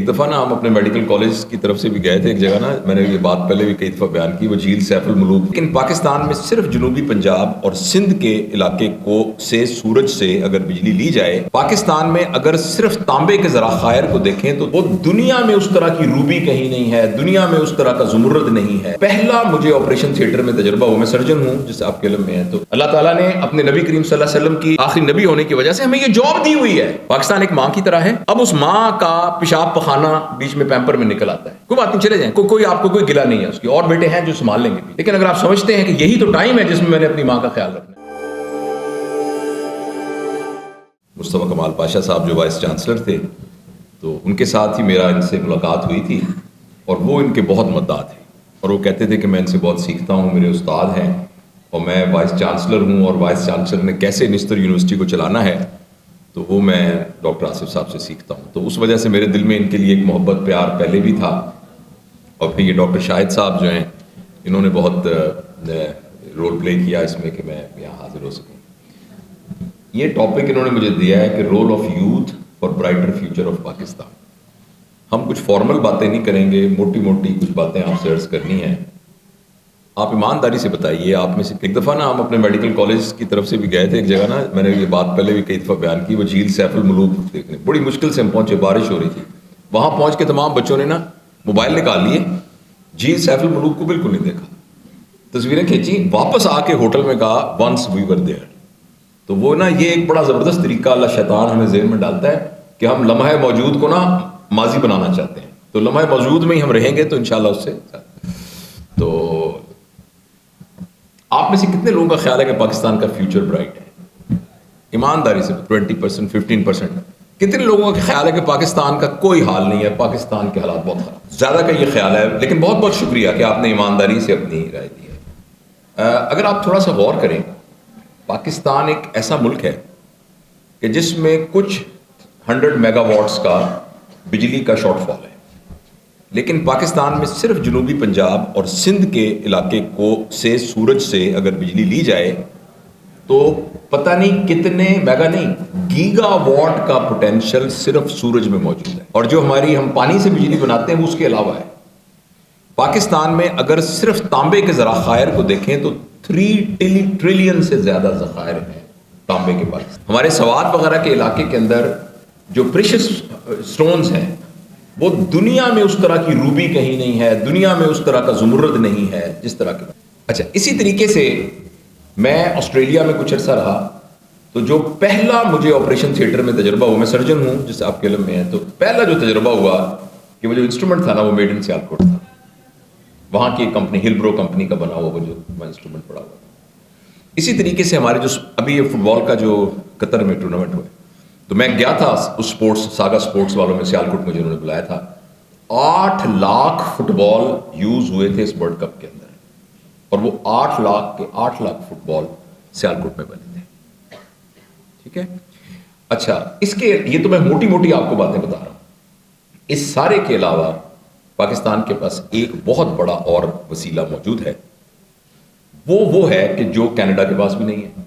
ایک دفعہ نا ہم اپنے میڈیکل کالج کی طرف سے بھی گئے تھے ایک جگہ نا، میں نے یہ بات پہلے بھی کئی دفعہ بیان کی، وہ جھیل سیف الملوک. لیکن پاکستان میں صرف جنوبی پنجاب اور سندھ کے علاقے کو سے سورج سے اگر بجلی لی جائے، پاکستان میں اگر صرف تانبے کے ذراخائر کو دیکھیں تو وہ دنیا میں اس طرح کی روبی کہیں نہیں ہے، دنیا میں اس طرح کا زمرد نہیں ہے. پہلا مجھے آپریشن تھیٹر میں تجربہ ہوا، میں سرجن ہوں جیسے آپ کے علم میں ہے، تو اللہ تعالیٰ نے اپنے نبی کریم صلی اللہ علیہ وسلم کی آخری نبی ہونے کی وجہ سے ہمیں یہ جاب دی ہوئی ہے. پاکستان ایک ماں کی طرح ہے. اب اس ماں کا پیشاب پخانہ بیچ میں پیمپر میں نکل آتا ہے، کوئی بات نہیں، چلے جائیں، کوئی آپ کو کوئی گلا نہیں ہے اس کی، اور بیٹے ہیں جو سنبھال لیں گے بھی. لیکن اگر آپ سمجھتے ہیں کہ یہی تو ٹائم ہے جس میں نے اپنی ماں کا خیال رکھنا ہے. مصطفیٰ کمال پاشا صاحب جو وائس چانسلر تھے، تو ان کے ساتھ ہی میرا ان سے ملاقات ہوئی تھی، اور وہ ان کے بہت مداح تھے، اور وہ کہتے تھے کہ میں ان سے بہت سیکھتا ہوں، میرے استاد ہیں، اور میں وائس چانسلر ہوں، اور وائس چانسلر نے کیسے نستر یونیورسٹی کو چلانا ہے تو وہ میں ڈاکٹر آصف صاحب سے سیکھتا ہوں. تو اس وجہ سے میرے دل میں ان کے لیے ایک محبت پیار پہلے بھی تھا. اور پھر یہ ڈاکٹر شاہد صاحب جو ہیں، انہوں نے بہت رول پلے کیا اس میں کہ میں یہاں حاضر ہو سکوں. یہ ٹاپک انہوں نے مجھے دیا ہے کہ role of youth for brighter future of Pakistan. ہم کچھ فارمل باتیں نہیں کریں گے، موٹی موٹی کچھ باتیں آپ سے عرض کرنی ہیں. آپ ایمانداری سے بتائیے، آپ میں سے ایک دفعہ نا ہم اپنے میڈیکل کالج کی طرف سے بھی گئے تھے ایک جگہ نا، میں نے یہ بات پہلے بھی کئی دفعہ بیان کی، وہ جھیل سیف الملوک دیکھنے. بڑی مشکل سے ہم پہنچے، بارش ہو رہی تھی. وہاں پہنچ کے تمام بچوں نے نا موبائل نکال لیے، جھیل سیف الملوک کو بالکل نہیں دیکھا، تصویریں کھینچی، واپس آ کے ہوٹل میں کہا ونس وی ور دیئر. تو وہ نا یہ ایک بڑا زبردست طریقہ اللہ شیطان ہمیں ذہن میں ڈالتا ہے کہ ہم لمحہ موجود کو نا ماضی بنانا چاہتے ہیں. تو لمحہ موجود میں ہی ہم رہیں گے تو انشاءاللہ اس سے. تو آپ میں سے کتنے لوگوں کا خیال ہے کہ پاکستان کا فیوچر برائٹ ہے؟ ایمانداری سے 20%، 15%. کتنے لوگوں کا خیال ہے کہ پاکستان کا کوئی حال نہیں ہے، پاکستان کے حالات بہت خراب؟ زیادہ کا یہ خیال ہے. لیکن بہت بہت شکریہ کہ آپ نے ایمانداری سے اپنی رائے دی ہے. اگر آپ تھوڑا سا غور کریں، پاکستان ایک ایسا ملک ہے کہ جس میں کچھ 100 میگا واٹس کا بجلی کا شارٹ فال ہے، لیکن پاکستان میں صرف جنوبی پنجاب اور سندھ کے علاقے کو سے سورج سے اگر بجلی لی جائے تو پتہ نہیں کتنے میگا نہیں گیگا واٹ کا پوٹینشل صرف سورج میں موجود ہے. اور جو ہم پانی سے بجلی بناتے ہیں وہ اس کے علاوہ ہے. پاکستان میں اگر صرف تانبے کے ذراخائر کو دیکھیں تو 3 ٹریلین سے زیادہ ذخائر ہیں تانبے کے پاس. ہمارے سوات وغیرہ کے علاقے کے اندر جو پریشس سٹونز ہیں وہ دنیا میں اس طرح کی روبی کہیں نہیں ہے، دنیا میں اس طرح کا زمرد نہیں ہے جس طرح کے. اچھا، اسی طریقے سے میں آسٹریلیا میں کچھ عرصہ رہا، تو جو پہلا مجھے آپریشن تھیٹر میں تجربہ ہوا، میں سرجن ہوں جیسے آپ کے علم میں ہے، تو پہلا جو تجربہ ہوا کہ وہ جو انسٹرومنٹ تھا نا وہ میڈ ان سیالکوٹ تھا. وہاں کی ایک کمپنی ہلبرو کمپنی کا بنا ہوا وہ جو انسٹرومنٹ پڑا ہوا تھا. اسی طریقے سے ہمارے جو ابھی یہ فٹ بال کا جو قطر میں ٹورنامنٹ ہوا، تو میں گیا تھا اس سپورٹس ساگا سپورٹس والوں میں، سیالکوٹ مجھے انہوں نے بلایا تھا. 8 لاکھ فٹ بال یوز ہوئے تھے اس ورلڈ کپ کے اندر، اور وہ 8 لاکھ فٹ بال سیالکوٹ میں بنے تھے. ٹھیک ہے. اچھا، اس کے یہ تو میں موٹی موٹی آپ کو باتیں بتا رہا ہوں. اس سارے کے علاوہ پاکستان کے پاس ایک بہت بڑا اور وسیلہ موجود ہے. وہ ہے کہ جو کینیڈا کے پاس بھی نہیں ہے،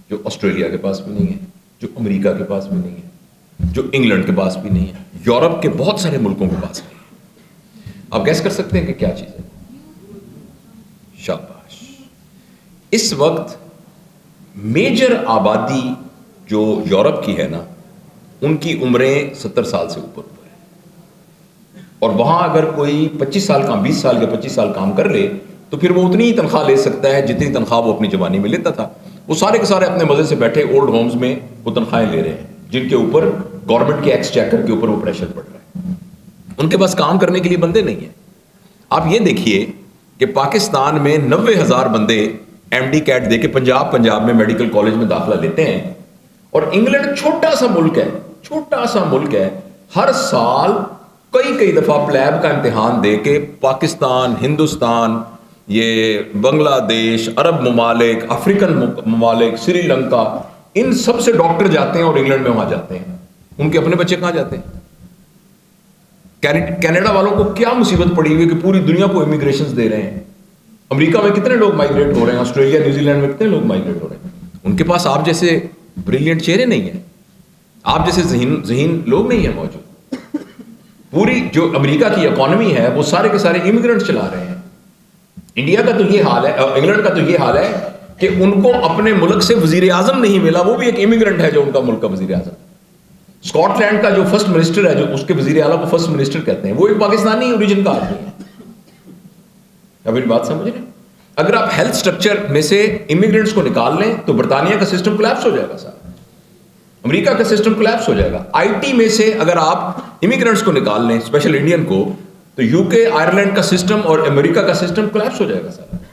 جو آسٹریلیا کے پاس بھی نہیں ہے، جو امریکہ کے پاس بھی نہیں ہے، جو انگلینڈ کے پاس بھی نہیں ہے، یورپ کے بہت سارے ملکوں کے پاس نہیں ہے. آپ گیس کر سکتے ہیں کہ کیا چیز ہے؟ شاباش. اس وقت میجر آبادی جو یورپ کی ہے نا، ان کی عمریں 70 سال سے اوپر ہے. اور وہاں اگر کوئی 20 سال 25 سال کام کر لے تو پھر وہ اتنی ہی تنخواہ لے سکتا ہے جتنی تنخواہ وہ اپنی جوانی میں لیتا تھا. وہ سارے کے سارے اپنے مزے سے بیٹھے اولڈ ہومز میں وہ تنخواہیں لے رہے ہیں جن کے اوپر گورنمنٹ کے ایکسچیکر کے اوپر وہ پریشر پڑ رہا ہے. ان کے پاس کام کرنے کے لیے بندے نہیں ہیں. آپ یہ دیکھیے کہ پاکستان میں 90,000 بندے ایم ڈی کیٹ دے کے پنجاب میں میڈیکل کالج میں داخلہ لیتے ہیں. اور انگلینڈ چھوٹا سا ملک ہے، ہر سال کئی دفعہ پلیب کا امتحان دے کے پاکستان، ہندوستان، یہ بنگلہ دیش، عرب ممالک، افریقن ممالک، سری لنکا، ان سب سے ڈاکٹر جاتے ہیں اور انگلینڈ میں وہاں جاتے ہیں. ان کے اپنے بچے کہاں جاتے ہیں؟ کینیڈا والوں کو کیا مصیبت پڑی ہوئی کہ پوری دنیا کو امیگریشنز دے رہے ہیں. امریکہ میں کتنے لوگ مائگریٹ ہو رہے ہیں، آسٹریلیا نیوزی لینڈ میں کتنے لوگ مائگریٹ ہو رہے ہیں. ان کے پاس آپ جیسے بریلینٹ چہرے نہیں ہیں، آپ جیسے ذہین لوگ نہیں ہیں موجود. پوری جو امریکہ کی اکانومی ہے وہ سارے کے سارے امیگرنٹ چلا رہے ہیں. انڈیا کا تو یہ حال ہے, انگلینڈ کا تو یہ حال ہے کہ ان کو اپنے ملک سے وزیر اعظم نہیں ملا, وہ بھی ایک امیگرنٹ ہے جو ان کا ملک کا وزیر اعظم. اسکاٹ لینڈ کا جو فرسٹ منسٹر ہے, جو اس کے وزیر اعلیٰ کو فرسٹ منسٹر کہتے ہیں, وہ ایک پاکستانی اوریجن کا آدمی ہے. اب میری بات سمجھ رہے ہیں؟ اگر آپ ہیلتھ سٹرکچر میں سے امیگرنٹس کو نکال لیں تو برطانیہ کا سسٹم کولیپس ہو جائے گا, سر امریکہ کا سسٹم کولیپس ہو جائے گا. آئی ٹی میں سے اگر آپ امیگرنٹس کو نکال لیں, اسپیشل انڈین کو, تو یو کے آئرلینڈ کا سسٹم اور امریکہ کا سسٹم کولیپس ہو جائے گا سر.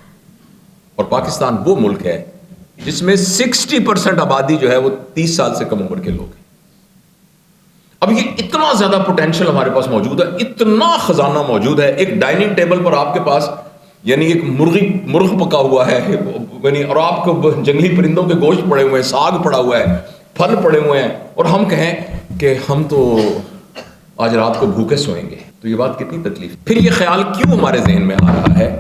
اور پاکستان وہ ملک ہے جس میں 60% آبادی جو ہے وہ 30 سال سے کم عمر کے لوگ ہیں. اب یہ اتنا زیادہ پوٹینشیل ہمارے پاس موجود ہے, اتنا خزانہ موجود ہے. ایک ڈائننگ ٹیبل پر آپ کے پاس یعنی ایک مرغ پکا ہوا ہے, یعنی اور آپ کو جنگلی پرندوں کے گوشت پڑے ہوئے ہیں, ساگ پڑا ہوا ہے, پھل پڑے ہوئے ہیں, اور ہم کہیں کہ ہم تو آج رات کو بھوکے سوئیں گے. تو یہ بات کتنی تکلیف. پھر یہ خیال کیوں ہمارے ذہن میں آ رہا ہے؟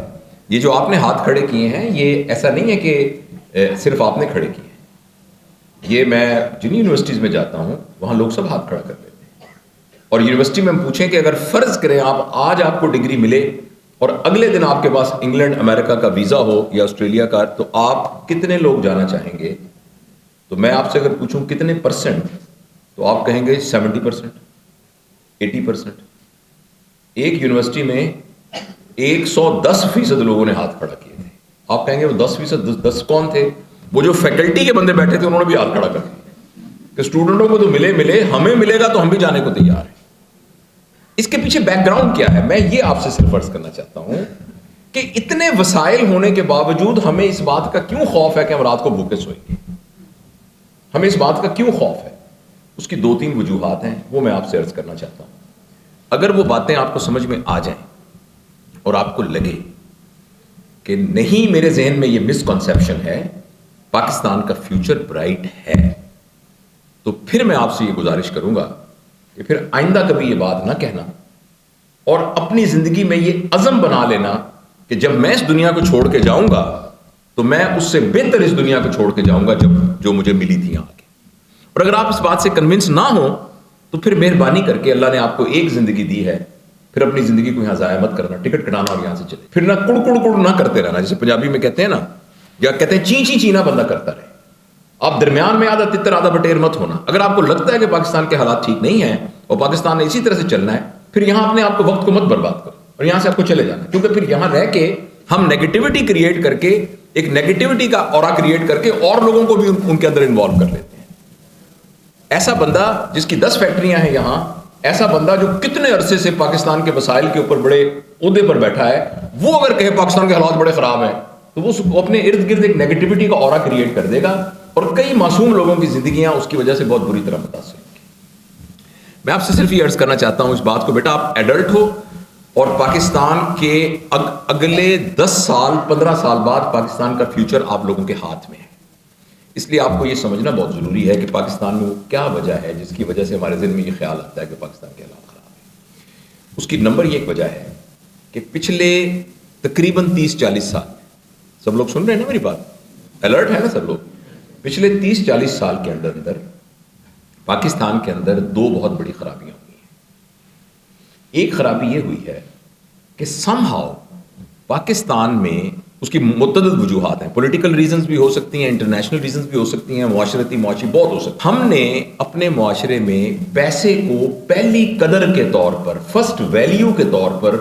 یہ جو آپ نے ہاتھ کھڑے کیے ہیں, یہ ایسا نہیں ہے کہ صرف آپ نے کھڑے کیے ہیں. یہ میں جن یونیورسٹیز میں جاتا ہوں وہاں لوگ سب ہاتھ کھڑا کر لیتے ہیں. اور یونیورسٹی میں ہم پوچھیں کہ اگر فرض کریں آج آپ کو ڈگری ملے اور اگلے دن آپ کے پاس انگلینڈ امریکہ کا ویزا ہو یا آسٹریلیا کا, تو آپ کتنے لوگ جانا چاہیں گے؟ تو میں آپ سے اگر پوچھوں کتنے پرسنٹ, تو آپ کہیں گے 70%, 80%. ایک یونیورسٹی میں 110% لوگوں نے ہاتھ کھڑا کیے تھے. آپ کہیں گے وہ 10%, 10 کون تھے؟ وہ جو فیکلٹی کے بندے بیٹھے تھے انہوں نے بھی ہاتھ کھڑا کر دیا کہ اسٹوڈنٹوں کو تو ملے, ہمیں ملے گا تو ہم بھی جانے کو تیار ہیں. اس کے پیچھے بیک گراؤنڈ کیا ہے؟ میں یہ آپ سے صرف عرض کرنا چاہتا ہوں کہ اتنے وسائل ہونے کے باوجود ہمیں اس بات کا کیوں خوف ہے کہ ہم رات کو بھوکے سوئیں گے؟ ہمیں اس بات کا کیوں خوف ہے؟ اس کی 2-3 وجوہات ہیں, وہ میں آپ سے عرض کرنا چاہتا ہوں. اگر وہ باتیں آپ کو سمجھ میں آ جائیں اور آپ کو لگے کہ نہیں میرے ذہن میں یہ مس کنسیپشن ہے, پاکستان کا فیوچر برائٹ ہے, تو پھر میں آپ سے یہ گزارش کروں گا کہ پھر آئندہ کبھی یہ بات نہ کہنا, اور اپنی زندگی میں یہ عزم بنا لینا کہ جب میں اس دنیا کو چھوڑ کے جاؤں گا تو میں اس سے بہتر اس دنیا کو چھوڑ کے جاؤں گا جو مجھے ملی تھی یہاں کی. اور اگر آپ اس بات سے کنونس نہ ہوں تو پھر مہربانی کر کے, اللہ نے آپ کو ایک زندگی دی ہے, پھر اپنی زندگی کو یہاں ضائع مت کرنا, ٹکٹ کٹانا اور یہاں سے چلے. پھر نہ کڑ نہ کرتے رہنا, جیسے پنجابی میں کہتے ہیں نا, یا کہتے ہیں چی چی چینا بندہ کرتا رہے. آپ درمیان میں آدھا تتر آدھا بٹیر مت ہونا. اگر آپ کو لگتا ہے کہ پاکستان کے حالات ٹھیک نہیں ہیں اور پاکستان نے اسی طرح سے چلنا ہے, پھر یہاں اپنے آپ کو وقت کو مت برباد کرو اور یہاں سے آپ کو چلے جانا, کیونکہ پھر یہاں رہ کے ہم نیگیٹیوٹی کریٹ کر کے, ایک نیگیٹیوٹی کا اورا کریٹ کر کے اور لوگوں کو بھی ان کے اندر انوالو کر لیتے ہیں. ایسا بندہ جس کی 10 فیکٹریاں ہیں یہاں, ایسا بندہ جو کتنے عرصے سے پاکستان کے وسائل کے اوپر بڑے عہدے پر بیٹھا ہے, وہ اگر کہے پاکستان کے حالات بڑے خراب ہیں تو وہ اپنے ارد گرد ایک نیگیٹیوٹی کا اورا کریٹ کر دے گا, اور کئی معصوم لوگوں کی زندگیاں اس کی وجہ سے بہت بری طرح متاثر ہوں گی. میں آپ سے صرف یہ عرض کرنا چاہتا ہوں اس بات کو, بیٹا آپ ایڈلٹ ہو اور پاکستان کے اگلے 10 سال 15 سال بعد پاکستان کا فیوچر آپ لوگوں کے ہاتھ میں ہے. اس لیے آپ کو یہ سمجھنا بہت ضروری ہے کہ پاکستان میں وہ کیا وجہ ہے جس کی وجہ سے ہمارے ذہن میں یہ خیال آتا ہے کہ پاکستان کے حالات خراب ہیں. اس کی نمبر 1 وجہ ہے کہ پچھلے تقریباً 30-40 سال, سب لوگ سن رہے ہیں نا میری بات, الرٹ ہے نا سب لوگ, پچھلے 30-40 سال کے اندر پاکستان کے اندر 2 بہت بڑی خرابیاں ہوئی ہیں. ایک خرابی یہ ہوئی ہے کہ سم ہاؤ پاکستان میں, اس کی متعدد وجوہات ہیں, پولیٹیکل ریزنز بھی ہو سکتی ہیں, انٹرنیشنل ریزنز بھی ہو سکتی ہیں, معاشرتی بہت ہو سکتی ہیں. ہم نے اپنے معاشرے میں پیسے کو پہلی قدر کے طور پر, فرسٹ ویلیو کے طور پر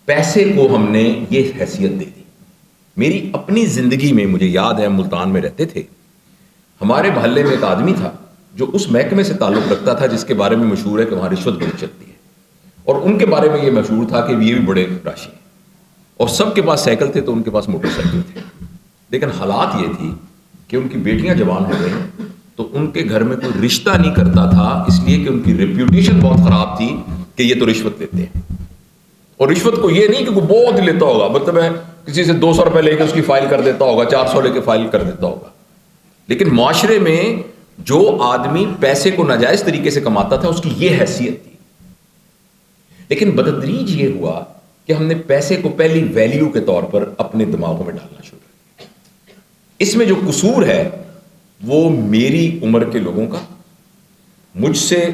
پیسے کو ہم نے یہ حیثیت دے دی. میری اپنی زندگی میں مجھے یاد ہے, ملتان میں رہتے تھے, ہمارے محلے میں ایک آدمی تھا جو اس محکمے سے تعلق رکھتا تھا جس کے بارے میں مشہور ہے کہ وہاں رشوت بڑی چلتی ہے, اور ان کے بارے میں یہ مشہور تھا کہ یہ بھی بڑے راشی ہیں, اور سب کے پاس سائیکل تھے تو ان کے پاس موٹر سائیکل تھے. لیکن حالات یہ تھی کہ ان کی بیٹیاں جوان ہو گئیں تو ان کے گھر میں کوئی رشتہ نہیں کرتا تھا, اس لیے کہ ان کی ریپیوٹیشن بہت خراب تھی کہ یہ تو رشوت لیتے ہیں. اور رشوت کو یہ نہیں کہ کوئی بہت ہی لیتا ہوگا, مطلب ہے کسی سے 200 روپے لے کے اس کی فائل کر دیتا ہوگا, 400 لے کے فائل کر دیتا ہوگا. لیکن معاشرے میں جو آدمی پیسے کو ناجائز طریقے سے کماتا تھا اس کی یہ حیثیت تھی. لیکن بتدریج یہ ہوا کہ ہم نے پیسے کو پہلی ویلیو کے طور پر اپنے دماغوں میں ڈالنا شروع کیا. اس میں جو قصور ہے وہ میری عمر کے لوگوں کا, مجھ سے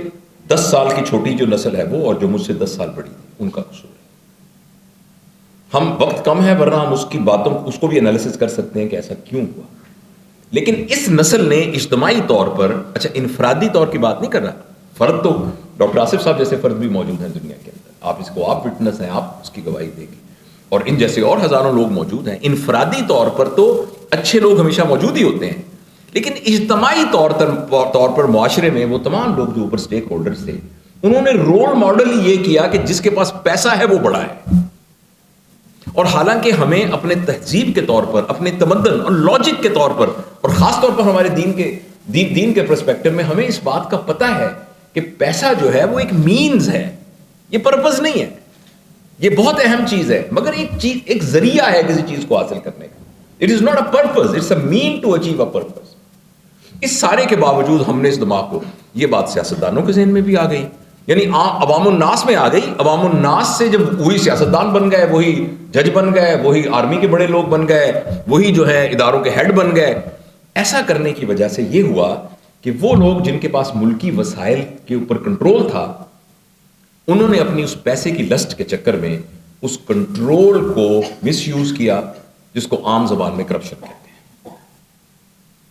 10 سال کی چھوٹی جو نسل ہے وہ اور جو مجھ سے 10 سال بڑی تھی ان کا قصور ہے. ہم وقت کم ہے ورنہ ہم اس کی باتوں اس کو بھی انالیسس کر سکتے ہیں کہ ایسا کیوں ہوا. لیکن اس نسل نے اجتماعی طور پر, اچھا انفرادی طور کی بات نہیں کر رہا, فرد تو ڈاکٹر آصف صاحب جیسے فرد بھی موجود ہیں دنیا کے اندر, آپ اس کو آپ وٹنس ہیں, آپ اس کی گواہی دیں گے, اور ان جیسے اور ہزاروں لوگ موجود ہیں. انفرادی طور پر تو اچھے لوگ ہمیشہ موجود ہی ہوتے ہیں, لیکن اجتماعی طور پر معاشرے میں وہ تمام لوگ جو اوپر سٹیک ہولڈرز تھے انہوں نے رول ماڈل یہ کیا کہ جس کے پاس پیسہ ہے وہ بڑا ہے. اور حالانکہ ہمیں اپنے تہذیب کے طور پر, اپنے تمدن اور لاجک کے طور پر, اور خاص طور پر ہمارے دین کے پرسپیکٹو میں ہمیں اس بات کا پتہ ہے کہ پیسہ جو ہے وہ ایک مینز ہے, یہ پرپز نہیں ہے. یہ بہت اہم چیز ہے مگر ایک ذریعہ ہے کسی چیز کو حاصل کرنے کا. It is not a purpose, it's a mean to achieve a purpose. اس سارے کے باوجود ہم نے اس دماغ کو, یہ بات سیاستدانوں کے ذہن میں بھی آ گئی, یعنی عوام الناس میں آ گئی. عوام الناس سے جب وہی سیاستدان بن گئے, وہی جج بن گئے, وہی آرمی کے بڑے لوگ بن گئے, وہی جو ہے اداروں کے ہیڈ بن گئے. ایسا کرنے کی وجہ سے یہ ہوا کہ وہ لوگ جن کے پاس ملکی وسائل کے اوپر کنٹرول تھا انہوں نے اپنی اس پیسے کی لسٹ کے چکر میں اس کنٹرول کو مس یوز کیا, جس کو عام زبان میں کرپشن کہتے ہیں,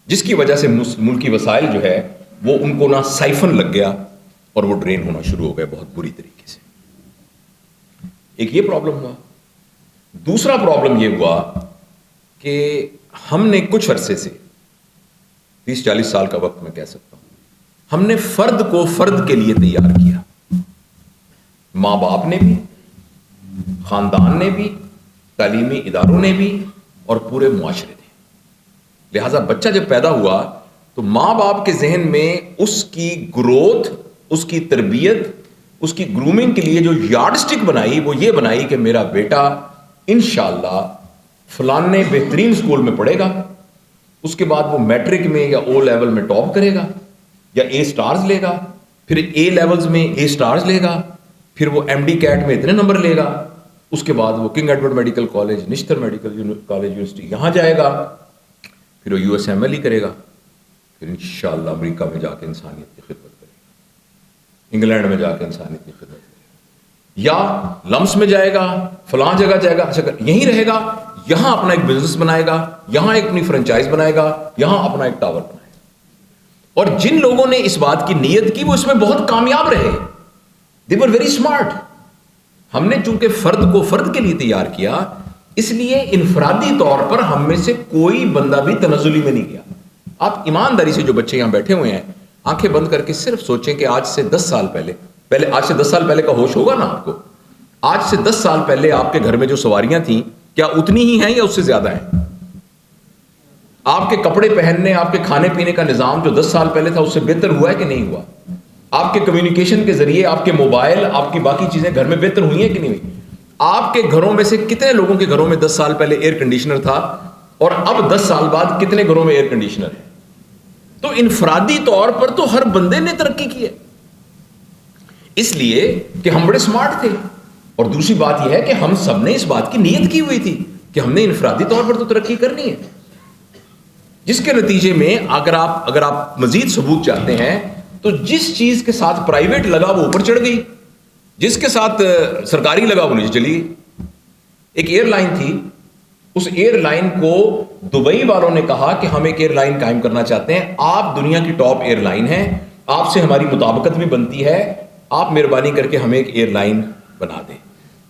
جس کی وجہ سے ملکی وسائل جو ہے وہ ان کو نہ سائفن لگ گیا اور وہ ڈرین ہونا شروع ہو گئے بہت بری طریقے سے. ایک یہ پرابلم ہوا. دوسرا پرابلم یہ ہوا کہ ہم نے کچھ عرصے سے 30-40 سال کا وقت میں کہہ سکتا ہوں, ہم نے فرد کو فرد کے لیے تیار کیا. ماں باپ نے بھی, خاندان نے بھی, تعلیمی اداروں نے بھی, اور پورے معاشرے نے. لہذا بچہ جب پیدا ہوا تو ماں باپ کے ذہن میں اس کی گروتھ, اس کی تربیت, اس کی گرومنگ کے لیے جو یارڈ سٹک بنائی وہ یہ بنائی کہ میرا بیٹا انشاءاللہ فلانے بہترین سکول میں پڑھے گا, اس کے بعد وہ میٹرک میں یا او لیول میں ٹاپ کرے گا یا اے سٹارز لے گا, پھر اے لیولز میں اے سٹارز لے گا, پھر وہ ایم ڈی کیٹ میں اتنے نمبر لے گا, اس کے بعد وہ کنگ ایڈورڈ میڈیکل کالج, نشتر میڈیکل کالج یونیورسٹی یہاں جائے گا, پھر وہ یو ایس ایم ایل ہی کرے گا, پھر انشاءاللہ امریکہ میں جا کے انسانیت کی خدمت کرے گا, انگلینڈ میں جا کے انسانیت کی خدمت کرے گا, یا لمس میں جائے گا, فلاں جگہ جائے گا, اچھا یہیں رہے گا, یہاں اپنا ایک بزنس بنائے گا, یہاں ایک اپنی فرنچائز بنائے گا, یہاں اپنا ایک ٹاور بنائے گا. اور جن لوگوں نے اس بات کی نیت کی وہ اس میں بہت کامیاب رہے. They were very smart. ہم نے چونکہ فرد کو فرد کے لیے تیار کیا اس لیے انفرادی طور پر ہم میں سے کوئی بندہ بھی تنزلی میں نہیں گیا. آپ ایمانداری سے جو بچے یہاں بیٹھے ہوئے ہیں آنکھیں بند کر کے صرف سوچیں کہ آج سے 10 سال پہلے آج سے 10 سال پہلے کا ہوش ہوگا نا آپ کو, آج سے 10 سال پہلے آپ کے گھر میں جو سواریاں تھیں کیا اتنی ہی ہیں یا اس سے زیادہ ہیں؟ آپ کے کپڑے پہننے, آپ کے کھانے پینے کا نظام جو 10 سال پہلے تھا اس سے بہتر ہوا ہے کہ نہیں ہوا؟ آپ کے کمیونیکیشن کے ذریعے آپ کے موبائل, آپ کی باقی چیزیں گھر میں بہتر ہوئی ہیں کہ نہیں ہوئی؟ آپ کے گھروں میں سے کتنے لوگوں کے گھروں میں 10 سال پہلے ایئر کنڈیشنر تھا اور اب 10 سال بعد کتنے گھروں میں ایئر کنڈیشنر ہے؟ تو انفرادی طور پر تو ہر بندے نے ترقی کی ہے, اس لیے کہ ہم بڑے سمارٹ تھے. اور دوسری بات یہ ہے کہ ہم سب نے اس بات کی نیت کی ہوئی تھی کہ ہم نے انفرادی طور پر تو ترقی کرنی ہے, جس کے نتیجے میں اگر آپ مزید ثبوت چاہتے ہیں تو جس چیز کے ساتھ پرائیویٹ لگا وہ اوپر چڑھ گئی, جس کے ساتھ سرکاری لگا وہ نیچے چلی گئی. ایک ایئر لائن تھی, اس ایئر لائن کو دبئی والوں نے کہا کہ ہم ایک ایئر لائن قائم کرنا چاہتے ہیں, آپ دنیا کی ٹاپ ایئر لائن ہیں, آپ سے ہماری مطابقت بھی بنتی ہے, آپ مہربانی کر کے ہمیں ایک ایئر لائن بنا دیں.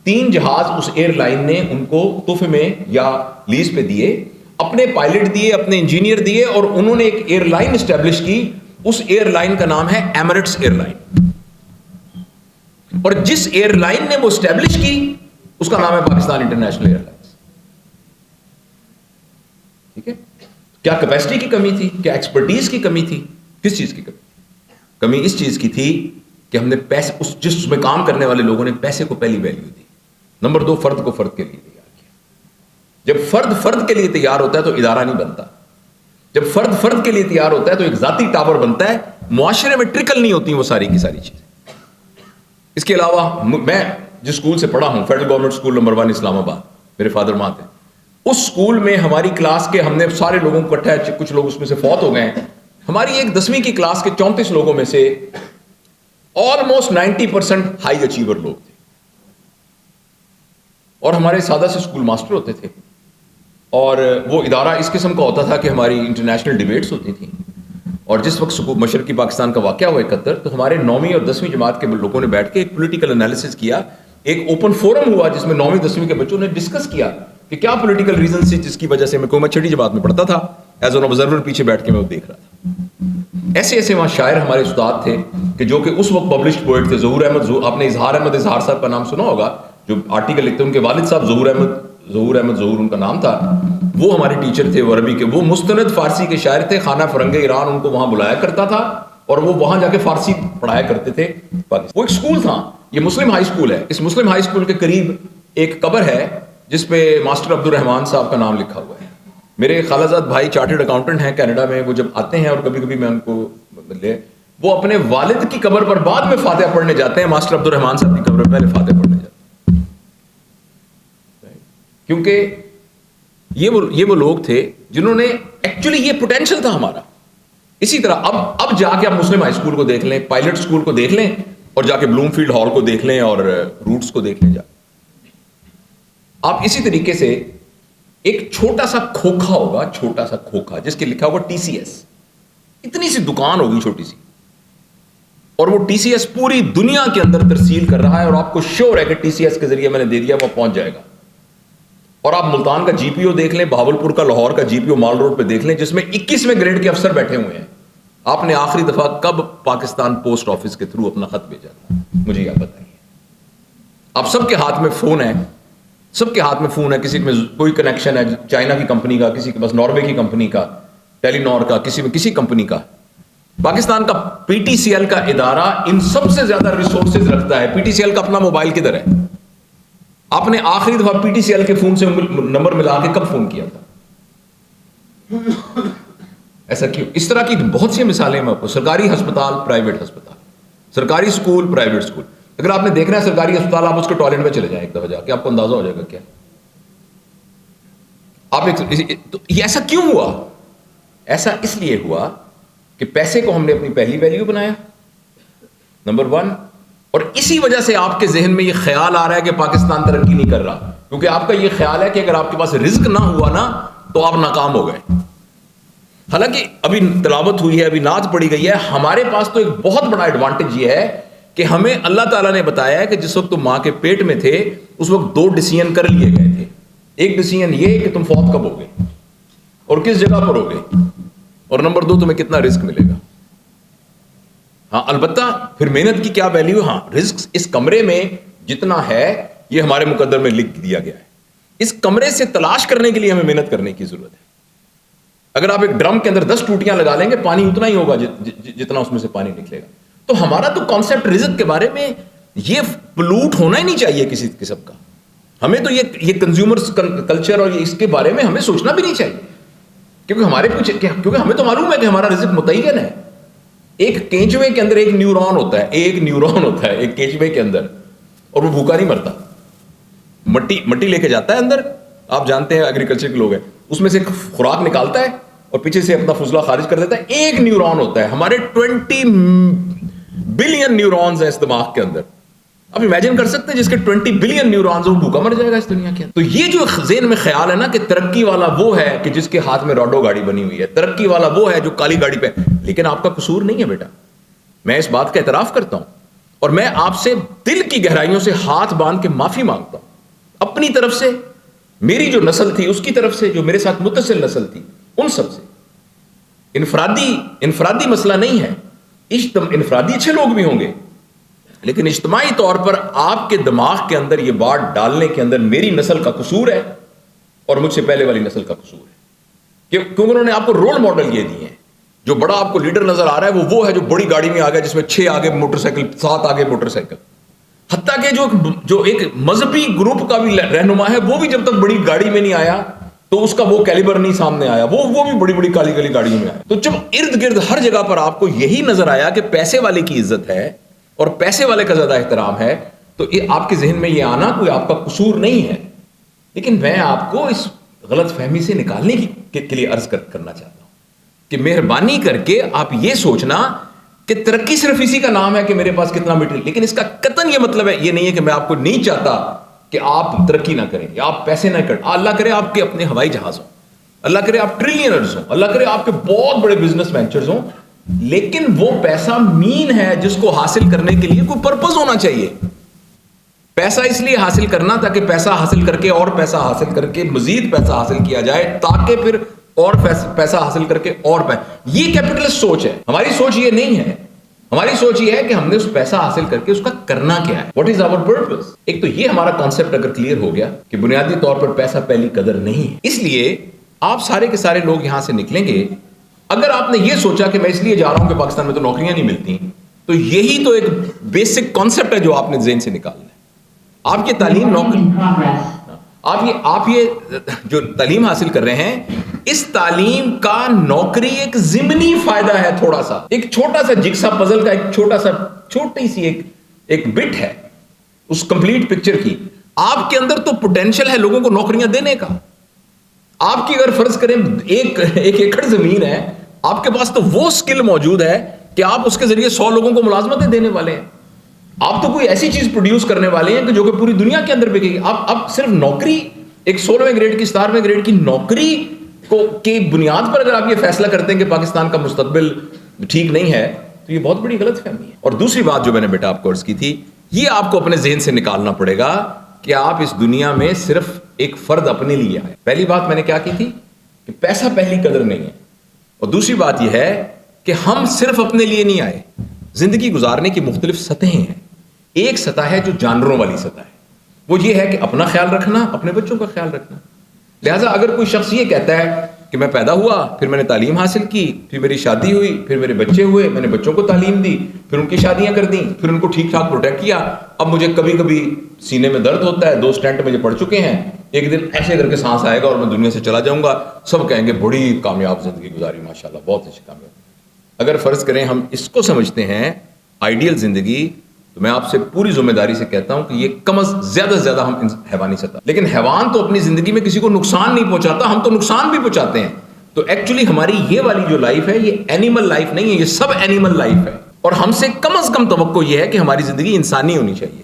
3 جہاز اس ایئر لائن نے ان کو تحفے میں یا لیز پہ دیے, اپنے پائلٹ دیے, اپنے انجینئر دیے, اور انہوں نے ایک ایئر لائن اسٹیبلش کی. اس ایئر لائن کا نام ہے ایمریٹس ایئر لائن, اور جس ایئر لائن نے وہ اسٹیبلش کی اس کا نام ہے پاکستان انٹرنیشنل ایئر لائنز. ٹھیک ہے, کیا کیپیسٹی کی کمی تھی, کیا ایکسپرٹیز کی کمی تھی, کس چیز کی کمی؟ کمی اس چیز کی تھی کہ ہم نے پیسے جس میں کام کرنے والے لوگوں نے پیسے کو پہلی ویلیو دی. نمبر 2, فرد کو فرد کے لیے تیار کیا. جب فرد فرد کے لیے تیار ہوتا ہے تو ادارہ نہیں بنتا, جب فرد فرد کے لیے تیار ہوتا ہے تو ایک ذاتی ٹاور بنتا ہے, معاشرے میں ٹرکل نہیں ہوتی وہ ساری کی ساری چیزیں. اس کے علاوہ میں جس اسکول سے پڑھا ہوں, فیڈرل گورنمنٹ اسکول نمبر 1 اسلام آباد, میرے فادر ماں تھے, اس اسکول میں ہماری کلاس کے ہم نے سارے لوگوں کو اکٹھا, کچھ لوگ اس میں سے فوت ہو گئے ہیں, ہماری ایک 10ویں کی کلاس کے 34 لوگوں میں سے آلموسٹ 90% ہائی اچیور لوگ تھے، اور ہمارے سادہ سے اسکول ماسٹر ہوتے تھے، اور وہ ادارہ اس قسم کا ہوتا تھا کہ ہماری انٹرنیشنل ڈیبیٹس ہوتی تھیں، اور جس وقت مشرقی پاکستان کا واقعہ ہوا 71، تو ہمارے 9ویں اور 10ویں جماعت کے لوگوں نے بیٹھ کے ایک پولیٹیکل انالیسس کیا، ایک اوپن فورم ہوا جس میں 9ویں 10ویں کے بچوں نے ڈسکس کیا کہ کیا پولیٹیکل ریزن سے جس کی وجہ سے میں چھٹی جماعت میں پڑھتا تھا، ایز این آبزرور پیچھے بیٹھ کے میں وہ دیکھ رہا تھا۔ ایسے ایسے وہاں شاعر ہمارے استاد تھے کہ جو کہ اس وقت پبلشڈ پوئٹ تھے، ظہور احمد، آپ نے اظہار احمد اظہار صاحب کا نام سنا ہوگا، جو آرٹیکل لکھتے ہیں، ان کے والد صاحب ظہور احمد ظہور ان کا نام تھا، وہ ہمارے ٹیچر تھے، وہ عربی کے، وہ مستند فارسی کے شاعر تھے، خانہ فرنگ ایران ان کو وہاں بلایا کرتا تھا، اور وہ وہاں جا کے فارسی پڑھایا کرتے تھے۔ وہ ایک اسکول تھا، یہ مسلم ہائی اسکول ہے، اس مسلم ہائی اسکول کے قریب ایک قبر ہے جس پہ ماسٹر عبد الرحمان صاحب کا نام لکھا ہوا ہے۔ میرے خالہ زاد بھائی چارٹرڈ اکاؤنٹنٹ ہیں کینیڈا میں، وہ جب آتے ہیں اور کبھی کبھی میں ان کو ملے، وہ اپنے والد کی قبر پر بعد میں فاتحہ پڑھنے جاتے ہیں، ماسٹر عبد الرحمان صاحب کی قبر پر پہلے فاتحہ پڑھنے جاتے ہیں، کیونکہ یہ وہ لوگ تھے جنہوں نے ایکچولی، یہ پوٹینشل تھا ہمارا۔ اسی طرح اب جا کے آپ مسلم ہائی اسکول کو دیکھ لیں، پائلٹ اسکول کو دیکھ لیں، اور جا کے بلوم فیلڈ ہال کو دیکھ لیں، اور روٹس کو دیکھ لیں، جا آپ اسی طریقے سے ایک چھوٹا سا کھوکھا ہوگا، چھوٹا سا کھوکھا جس کے لکھا ہوگا TCS، اتنی سی دکان ہوگی چھوٹی سی، اور وہ TCS پوری دنیا کے اندر ترسیل کر رہا ہے، اور آپ کو شیور ہے کہ TCS کے ذریعے میں نے دے دیا، وہ پہنچ جائے گا۔ اور آپ ملتان کا GPO دیکھ لیں، بہاولپور کا، لاہور کا GPO مال روڈ پہ دیکھ لیں، جس میں 21ویں گریڈ کے افسر بیٹھے ہوئے ہیں۔ آپ نے آخری دفعہ کب پاکستان پوسٹ آفس کے تھرو اپنا خط بھیجا تھا؟ مجھے یہ بتائیے۔ آپ سب کے ہاتھ میں فون ہے، سب کے ہاتھ میں فون ہے، کسی میں کوئی کنیکشن ہے چائنا کی کمپنی کا، کسی کے پاس ناروے کی کمپنی کا، ٹیلی نور کا، کسی کمپنی کا۔ پاکستان کا PTCL کا ادارہ ان سب سے زیادہ ریسورسز رکھتا ہے۔ PTCL کا اپنا موبائل کدھر ہے؟ آپ نے آخری دفعہ PTCL کے فون سے نمبر ملا کے کب فون کیا تھا؟ ایسا کیوں؟ اس طرح کی بہت سی مثالیں ہیں آپ کو، سرکاری ہسپتال، پرائیویٹ ہسپتال، سرکاری اسکول، پرائیویٹ اسکول۔ اگر آپ نے دیکھنا ہے سرکاری ہسپتال، آپ اس کے ٹوائلٹ میں چلے جائیں ایک دفعہ جا کے، آپ کو اندازہ ہو جائے گا کیا آپ یہ ایسا کیوں ہوا؟ ایسا اس لیے ہوا کہ پیسے کو ہم نے اپنی پہلی ویلیو بنایا، نمبر 1، اور اسی وجہ سے آپ کے ذہن میں یہ خیال آ رہا ہے کہ پاکستان ترقی نہیں کر رہا، کیونکہ آپ کا یہ خیال ہے کہ اگر آپ کے پاس رزق نہ ہوا نا تو آپ ناکام ہو گئے۔ حالانکہ ابھی تلاوت ہوئی ہے، ابھی نعت پڑھی گئی ہے، ہمارے پاس تو ایک بہت بڑا ایڈوانٹیج یہ ہے کہ ہمیں اللہ تعالیٰ نے بتایا ہے کہ جس وقت تم ماں کے پیٹ میں تھے اس وقت 2 ڈیسیژن کر لیے گئے تھے۔ ایک ڈیسیژن یہ کہ تم فوت کب ہوگے اور کس جگہ پر ہوگے، اور نمبر 2 تمہیں کتنا رزق ملے گا۔ ہاں البتہ پھر محنت کی کیا ویلیو؟ ہاں رزق اس کمرے میں جتنا ہے یہ ہمارے مقدر میں لکھ دیا گیا ہے، اس کمرے سے تلاش کرنے کے لیے ہمیں محنت کرنے کی ضرورت ہے۔ اگر آپ ایک ڈرم کے اندر 10 ٹوٹیاں لگا لیں گے، پانی اتنا ہی ہوگا جتنا اس میں سے پانی نکلے گا۔ تو ہمارا تو کانسیپٹ رزق کے بارے میں یہ پلوٹ ہونا ہی نہیں چاہیے کسی قسم کا۔ ہمیں تو یہ کنزیومر کلچر اور اس کے بارے میں ہمیں سوچنا بھی نہیں چاہیے، کیونکہ ہمیں تو معلوم ہے کہ ہمارا رزق متعین ہے۔ ایک کینچوے کے اندر ایک نیورون ہوتا ہے، ایک کینچوے کے اندر، اور وہ بھوکا نہیں مرتا۔ مٹی لے کے جاتا ہے اندر، آپ جانتے ہیں ایگریکلچر کے لوگ ہیں، اس میں سے خوراک نکالتا ہے اور پیچھے سے اپنا فضلہ خارج کر دیتا ہے۔ ایک نیورون ہوتا ہے، ہمارے 20 بلین نیورونز ہیں اس دماغ کے اندر۔ آپ امیجن کر سکتے ہیں جس کے 20 بلین نیورونز، وہ بھوکا مر جائے گا اس دنیا کے اندر۔ تو یہ جو ذہن میں خیال ہے نا کہ ترقی والا وہ ہے کہ جس کے ہاتھ میں راڈو گاڑی بنی ہوئی ہے، ترقی والا وہ ہے جو کالی گاڑی پہ، لیکن آپ کا قصور نہیں ہے بیٹا، میں اس بات کا اعتراف کرتا ہوں، اور میں آپ سے دل کی گہرائیوں سے ہاتھ باندھ کے معافی مانگتا ہوں، اپنی طرف سے، میری جو نسل تھی اس کی طرف سے، جو میرے ساتھ متصل نسل تھی ان سب سے۔ انفرادی مسئلہ نہیں ہے، انفرادی اچھے لوگ بھی ہوں گے، لیکن اجتماعی طور پر آپ کے دماغ کے اندر یہ بات ڈالنے کے اندر میری نسل کا قصور ہے اور مجھ سے پہلے والی نسل کا قصور ہے، کیونکہ انہوں نے آپ کو رول ماڈل یہ دیے ہیں۔ جو بڑا آپ کو لیڈر نظر آ رہا ہے وہ ہے جو بڑی گاڑی میں آ گیا، جس میں 6 آگے موٹر سائیکل، 7 آگے موٹر سائیکل، حتیٰ کہ جو ایک مذہبی گروپ کا بھی رہنما ہے وہ بھی جب تک بڑی گاڑی میں نہیں آیا تو اس کا وہ کیلیبر نہیں سامنے آیا، وہ بھی بڑی کالی گاڑیوں میں آیا۔ تو جب ارد گرد ہر جگہ پر آپ کو یہی نظر آیا کہ پیسے والے کی عزت ہے اور پیسے والے کا زیادہ احترام ہے، تو یہ آپ کے ذہن میں یہ آنا کوئی آپ کا قصور نہیں ہے۔ لیکن میں آپ کو اس غلط فہمی سے نکالنے کے لیے عرض کرنا چاہتا ہوں کہ مہربانی کر کے آپ یہ سوچنا کہ ترقی صرف اسی کا نام ہے کہ میرے پاس کتنا مٹیریل، لیکن اس کا قطعاً یہ مطلب ہے یہ نہیں ہے کہ میں آپ کو نہیں چاہتا کہ آپ ترقی نہ کریں یا آپ پیسے نہ کریں. اللہ کرے آپ کے اپنے ہوائی جہاز ہوں، اللہ کرے آپ ٹریلینرز ہوں، اللہ کرے آپ کے بہت بڑے بزنس وینچرز ہوں، لیکن وہ پیسہ مین ہے جس کو حاصل کرنے کے لیے کوئی پرپز ہونا چاہیے. پیسہ اس لیے حاصل کرنا تاکہ پیسہ حاصل کر کے اور پیسہ حاصل کر کے مزید پیسہ حاصل کیا جائے، تاکہ پھر اور پیسہ حاصل کر کے اور یہ کیپٹلسٹ سوچ ہے. ہماری سوچ یہ نہیں ہے. ہماری سوچ یہ ہے کہ ہم نے اس پیسہ حاصل کر کے اس کا کرنا کیا ہے، واٹ از آور پرپز. ایک تو یہ ہمارا کانسیپٹ اگر کلیئر ہو گیا کہ بنیادی طور پر پیسہ پہلی قدر نہیں ہے، اس لیے آپ سارے کے سارے لوگ یہاں سے نکلیں گے. اگر آپ نے یہ سوچا کہ میں اس لیے جا رہا ہوں کہ پاکستان میں تو نوکریاں نہیں ملتی، تو یہی تو ایک بیسک کانسیپٹ ہے جو آپ نے ذہن سے نکالنا ہے. آپ کی تعلیم نوکری، آپ یہ جو تعلیم حاصل کر رہے ہیں، اس تعلیم کا نوکری ایک ضمنی فائدہ ہے، تھوڑا سا ایک چھوٹا سا جگسا پزل کا ایک چھوٹی سی ایک بٹ ہے اس کمپلیٹ پکچر کی. آپ کے اندر تو پوٹینشل ہے لوگوں کو نوکریاں دینے کا. آپ کی اگر فرض کریں ایک ایکڑ زمین ہے، آپ کے پاس تو وہ سکل موجود ہے کہ آپ اس کے ذریعے 100 لوگوں کو ملازمتیں دینے والے ہیں. آپ تو کوئی ایسی چیز پروڈیوس کرنے والے ہیں کہ جو کہ پوری دنیا کے اندر بکے گی. آپ صرف نوکری، ایک 16ویں گریڈ کی 17ویں گریڈ کی نوکری کی بنیاد پر اگر آپ یہ فیصلہ کرتے ہیں کہ پاکستان کا مستقبل ٹھیک نہیں ہے، تو یہ بہت بڑی غلط فہمی ہے. اور دوسری بات جو میں نے بیٹا آپ کو عرض کی تھی، یہ آپ کو اپنے ذہن سے نکالنا پڑے گا کہ آپ اس دنیا میں صرف ایک فرد اپنے لیے آئے. پہلی بات میں نے کیا کی تھی کہ پیسہ پہلی قدر نہیں ہے. اور دوسری بات یہ ہے کہ ہم صرف اپنے لیے نہیں آئے. زندگی گزارنے کی مختلف سطحیں ہیں. ایک سطح ہے جو جانوروں والی سطح ہے، وہ یہ ہے کہ اپنا خیال رکھنا، اپنے بچوں کا خیال رکھنا. لہٰذا اگر کوئی شخص یہ کہتا ہے کہ میں پیدا ہوا، پھر میں نے تعلیم حاصل کی، پھر میری شادی ہوئی، پھر میرے بچے ہوئے، میں نے بچوں کو تعلیم دی، پھر ان کی شادیاں کر دیں، پھر ان کو ٹھیک ٹھاک پروٹیکٹ کیا، اب مجھے کبھی کبھی سینے میں درد ہوتا ہے، 2 اسٹینٹ مجھے پڑ چکے ہیں، ایک دن ایسے کر کے سانس آئے گا اور میں دنیا سے چلا جاؤں گا، سب کہیں گے بڑی کامیاب زندگی گزاری، ماشاءاللہ بہت اچھی کامیاب. اگر فرض کریں ہم اس کو سمجھتے ہیں آئیڈیل زندگی، تو میں آپ سے پوری ذمہ داری سے کہتا ہوں کہ یہ کم از زیادہ سے زیادہ ہم حیوانی سطح. لیکن حیوان تو اپنی زندگی میں کسی کو نقصان نہیں پہنچاتا، ہم تو نقصان بھی پہنچاتے ہیں. تو ایکچولی ہماری یہ والی جو لائف ہے یہ اینیمل لائف نہیں ہے، یہ سب اینیمل لائف ہے. اور ہم سے کم از کم توقع یہ ہے کہ ہماری زندگی انسانی ہونی چاہیے.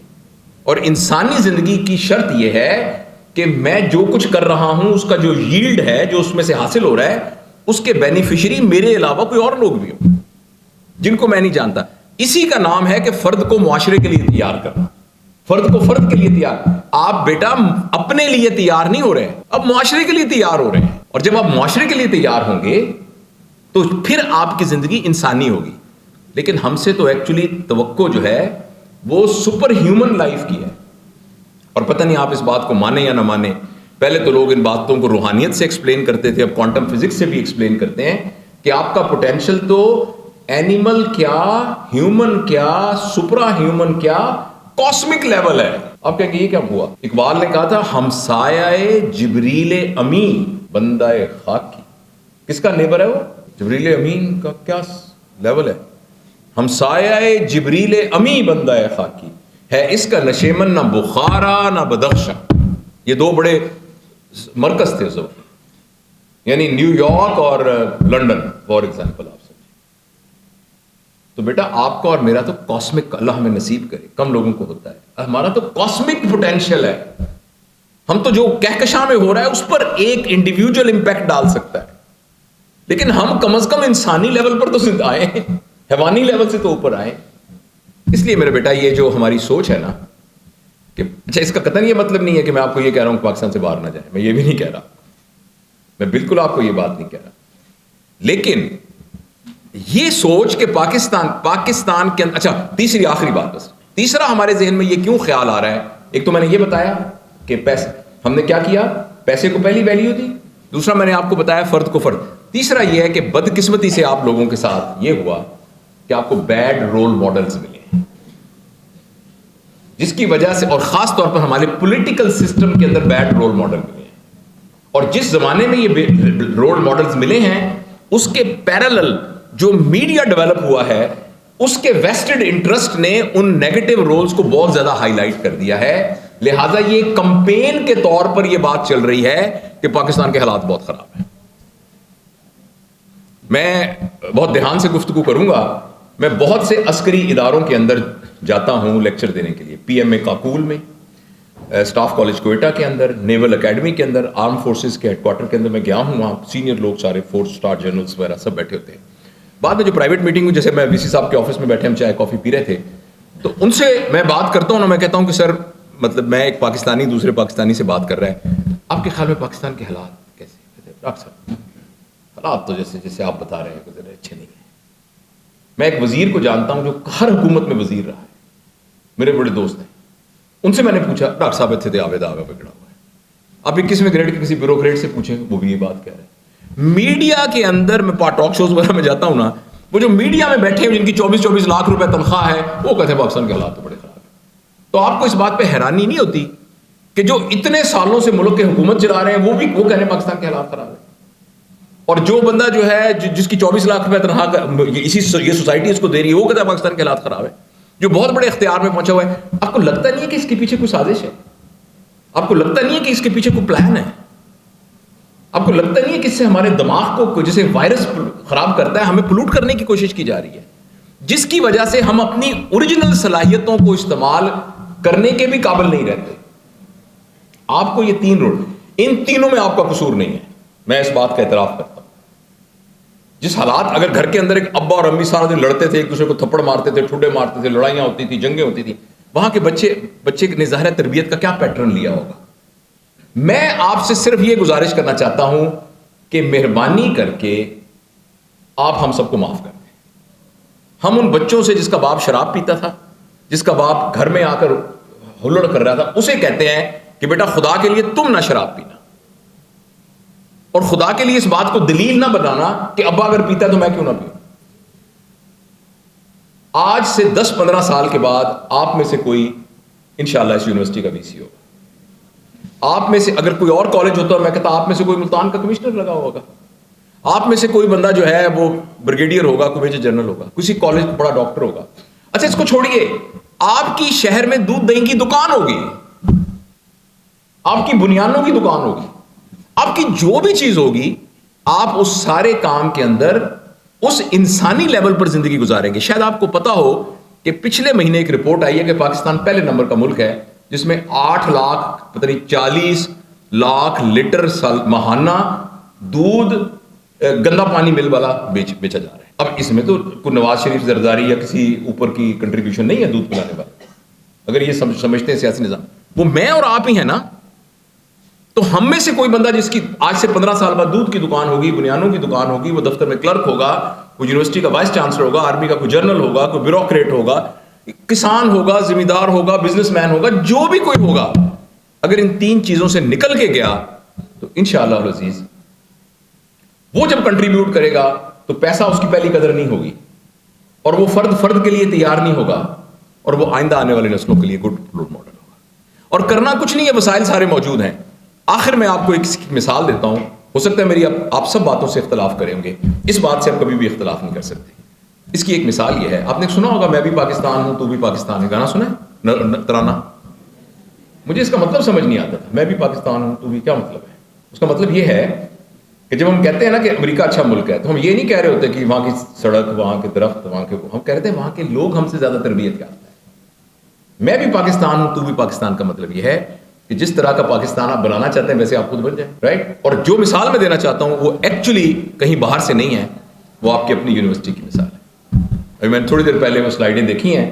اور انسانی زندگی کی شرط یہ ہے کہ میں جو کچھ کر رہا ہوں اس کا جو ییلڈ ہے، جو اس میں سے حاصل ہو رہا ہے، اس کے بینیفیشری میرے علاوہ کوئی اور لوگ بھی ہوں جن کو میں نہیں جانتا. اسی کا نام ہے کہ فرد کو معاشرے کے لیے تیار کرنا، فرد کو فرد کے لیے تیار. آپ بیٹا اپنے لیے تیار نہیں ہو رہے ہیں، اب معاشرے کے لیے تیار ہو رہے ہیں. اور جب آپ معاشرے کے لیے تیار ہوں گے تو پھر آپ کی زندگی انسانی ہوگی. لیکن ہم سے تو ایکچولی توقع جو ہے وہ سپر ہیومن لائف کی ہے. اور پتہ نہیں آپ اس بات کو مانیں یا نہ مانیں، پہلے تو لوگ ان باتوں کو روحانیت سے ایکسپلین کرتے تھے، اب کوانٹم فزکس سے بھی ایکسپلین کرتے ہیں کہ آپ کا پوٹینشل تو اینیمل کیا، ہیومن کیا، سپرا ہیومن کیا، کاسمک لیول ہے. آپ کہیں گے یہ کیا ہوا؟ اقبال نے کہا تھا ہمسایہ جبریل امین بندہ خاکی. کس کا نیبر ہے وہ؟ جبریل امین کا کیا لیول ہے؟ ہمسایہ جبریل امی بندہ خاکی ہے، اس کا نشیمن نہ بخارا نہ بدخشاں. یہ 2 بڑے مرکز تھے اس وقت، یعنی نیو یارک اور لنڈن فار ایگزامپل. آپ سمجھیں تو بیٹا آپ کا اور میرا تو کاسمک، اللہ ہمیں نصیب کرے، کم لوگوں کو ہوتا ہے، ہمارا تو کاسمک پوٹینشیل ہے. ہم تو جو کہکشاں میں ہو رہا ہے اس پر ایک انڈیویجول امپیکٹ ڈال سکتا ہے. لیکن ہم کم از کم انسانی لیول پر تو زندہ آئے ہیں، حیوانی لیول سے تو اوپر آئے. اس لیے میرے بیٹا یہ جو ہماری سوچ ہے نا کہ اچھا، اس کا قطعاً یہ مطلب نہیں ہے کہ میں آپ کو یہ کہہ رہا ہوں کہ پاکستان سے باہر نہ جائیں، میں یہ بھی نہیں کہہ رہا، میں بالکل آپ کو یہ بات نہیں کہہ رہا. لیکن یہ سوچ کہ پاکستان کے اندر، اچھا تیسری آخری بات، بس تیسرا ہمارے ذہن میں یہ کیوں خیال آ رہا ہے. ایک تو میں نے یہ بتایا کہ پیسے، ہم نے کیا کیا، پیسے کو پہلی ویلیو دی. دوسرا میں نے آپ کو بتایا فرد کو فرد. تیسرا یہ ہے کہ بدقسمتی سے آپ لوگوں کے ساتھ یہ ہوا کہ آپ کو بیڈ رول ماڈلز ملے، جس کی وجہ سے، اور خاص طور پر ہمارے پولیٹیکل سسٹم کے اندر بیڈ رول ماڈل ملے ہیں. اور جس زمانے میں یہ رول ماڈلز ملے ہیں اس کے پیرالل جو میڈیا ڈیولپ ہوا ہے، اس کے ویسٹڈ انٹرسٹ نے ان نیگیٹو رولز کو بہت زیادہ ہائی لائٹ کر دیا ہے. لہٰذا یہ کمپین کے طور پر یہ بات چل رہی ہے کہ پاکستان کے حالات بہت خراب ہیں. میں بہت دھیان سے گفتگو کروں گا. میں بہت سے عسکری اداروں کے اندر جاتا ہوں لیکچر دینے کے لیے. PMA کاکول میں, اسٹاف کالج کوئٹہ کے اندر, نیول اکیڈمی کے اندر, آرم فورسز کے ہیڈ کوارٹر کے اندر میں گیا ہوں. وہاں سینئر لوگ سارے 4 اسٹار جنرلز وغیرہ سب بیٹھے ہوتے ہیں. بعد میں جو پرائیویٹ میٹنگ میں, جیسے میں VC صاحب کے آفس میں بیٹھے ہم چائے کافی پی رہے تھے, تو ان سے میں بات کرتا ہوں نا, میں کہتا ہوں کہ سر مطلب میں ایک پاکستانی دوسرے پاکستانی سے بات کر رہا ہے, آپ کے خیال میں پاکستان کے حالات کیسے؟ ڈاکٹر صاحب حالات تو جیسے آپ بتا رہے ہیں اچھے نہیں ہیں. میں ایک وزیر کو جانتا ہوں جو ہر حکومت میں وزیر رہا ہے, میرے بڑے دوست ہیں. ان سے میں نے پوچھا ڈاکٹر صاحب اتنے دے آوے داغا پکڑا ہوا ہے, آپ 21ویں گریڈ کے کسی بیوروکریٹ سے پوچھیں وہ بھی یہ بات کہہ رہے ہیں. میڈیا کے اندر میں ٹاک شوز وغیرہ میں جاتا ہوں نا, وہ جو میڈیا میں بیٹھے ہیں جن کی 24 لاکھ روپے تنخواہ ہے, وہ کہتے ہیں پاکستان کے حالات تو بڑے خراب ہیں. تو آپ کو اس بات پہ حیرانی نہیں ہوتی کہ جو اتنے سالوں سے ملک کی حکومت چلا رہے ہیں وہ کہہ رہے ہیں پاکستان کے حالات خراب ہیں, اور جو بندہ جو ہے جس کی 24 لاکھ روپے تنخواہ یہ سوسائٹی اس کو دے رہی ہے وہ کہتا ہے پاکستان کے حالات خراب ہے, جو بہت بڑے اختیار میں پہنچا ہوا ہے. آپ کو لگتا نہیں ہے کہ اس کے پیچھے کوئی سازش ہے؟ آپ کو لگتا نہیں ہے کہ اس کے پیچھے کوئی پلان ہے؟ آپ کو لگتا نہیں ہے کہ اس سے ہمارے دماغ کو جسے وائرس خراب کرتا ہے ہمیں پلوٹ کرنے کی کوشش کی جا رہی ہے, جس کی وجہ سے ہم اپنی اوریجنل صلاحیتوں کو استعمال کرنے کے بھی قابل نہیں رہتے. آپ کو یہ 3 روڈ, ان تینوں میں آپ کا قصور نہیں ہے, میں اس بات کا اعتراف کرتا ہوں. جس حالات, اگر گھر کے اندر ایک ابا اور امی سارا دن لڑتے تھے, ایک دوسرے کو تھپڑ مارتے تھے, ٹھڈے مارتے تھے, لڑائیاں ہوتی تھی, جنگیں ہوتی تھی, وہاں کے بچے نے ظاہر تربیت کا کیا پیٹرن لیا ہوگا. میں آپ سے صرف یہ گزارش کرنا چاہتا ہوں کہ مہربانی کر کے آپ ہم سب کو معاف کر دیں. ہم ان بچوں سے جس کا باپ شراب پیتا تھا, جس کا باپ گھر میں آ کر ہلڑ کر رہا تھا, اسے کہتے ہیں کہ بیٹا خدا کے لیے تم نہ شراب پینا, اور خدا کے لیے اس بات کو دلیل نہ بنانا کہ ابا اگر پیتا ہے تو میں کیوں نہ پیوں. آج سے 10-15 سال کے بعد آپ میں سے کوئی انشاءاللہ اس یونیورسٹی کا VC ہوگا. آپ میں سے اگر کوئی اور کالج ہوتا ہے, میں کہتا آپ میں سے کوئی ملتان کا کمشنر لگا ہوگا, آپ میں سے کوئی بندہ جو ہے وہ بریگیڈیئر ہوگا, کوئی میجر جنرل ہوگا, کسی کالج میں بڑا ڈاکٹر ہوگا. اچھا اس کو چھوڑیے, آپ کی شہر میں دودھ دہی کی دکان ہوگی, آپ کی بنیادوں کی دکان ہوگی, آپ کی جو بھی چیز ہوگی, آپ اس سارے کام کے اندر اس انسانی لیول پر زندگی گزاریں گے. شاید آپ کو پتا ہو کہ پچھلے مہینے ایک رپورٹ آئی ہے کہ پاکستان پہلے نمبر کا ملک ہے جس میں 8 لاکھ پتہ نہیں 40 لاکھ لیٹر ماہانہ دودھ گندا پانی مل والا بیچا جا رہا ہے. اب اس میں تو کوئی نواز شریف زرداری یا کسی اوپر کی کنٹریبیوشن نہیں ہے دودھ پلانے والا. اگر یہ سمجھتے ہیں سیاسی نظام, وہ میں اور آپ ہی ہیں نا. تو ہم میں سے کوئی بندہ جس کی آج سے 15 سال بعد دودھ کی دکان ہوگی, بنیانوں کی دکان ہوگی, وہ دفتر میں کلرک ہوگا, وہ یونیورسٹی کا وائس چانسلر ہوگا, آرمی کا کوئی جنرل ہوگا, کوئی بیوروکریٹ ہوگا, کسان ہوگا, ذمہ دار ہوگا, بزنس مین ہوگا, جو بھی کوئی ہوگا, اگر ان 3 چیزوں سے نکل کے گیا تو انشاءاللہ العزیز وہ جب کنٹریبیوٹ کرے گا تو پیسہ اس کی پہلی قدر نہیں ہوگی, اور وہ فرد کے لیے تیار نہیں ہوگا, اور وہ آئندہ آنے والی نسلوں کے لیے گڈ رول ماڈل ہوگا. اور کرنا کچھ نہیں ہے, وسائل سارے موجود ہیں. آخر میں آپ کو ایک مثال دیتا ہوں, ہو سکتا ہے میری آپ سب باتوں سے اختلاف کریں گے, اس بات سے آپ کبھی بھی اختلاف نہیں کر سکتے. اس کی ایک مثال یہ ہے, آپ نے سنا ہوگا میں بھی پاکستان ہوں تو بھی پاکستان ہے, گانا سنا ہے ترانہ. مجھے اس کا مطلب سمجھ نہیں آتا تھا, میں بھی پاکستان ہوں تو بھی کیا مطلب ہے. اس کا مطلب یہ ہے کہ جب ہم کہتے ہیں نا کہ امریکہ اچھا ملک ہے, تو ہم یہ نہیں کہہ رہے ہوتے کہ وہاں کی سڑک, وہاں کے درخت, وہاں کے, ہم کہہ رہے ہیں وہاں کے لوگ ہم سے زیادہ تربیت یافتہ ہیں. میں بھی پاکستان ہوں تو بھی پاکستان کا مطلب یہ ہے کہ جس طرح کا پاکستان آپ بنانا چاہتے ہیں ویسے آپ خود بن جائیں, رائٹ. اور جو مثال میں دینا چاہتا ہوں وہ ایکچولی کہیں باہر سے نہیں ہے, وہ آپ کی اپنی یونیورسٹی کی مثال ہے. ابھی میں نے تھوڑی دیر پہلے وہ سلائیڈیں دیکھی ہیں,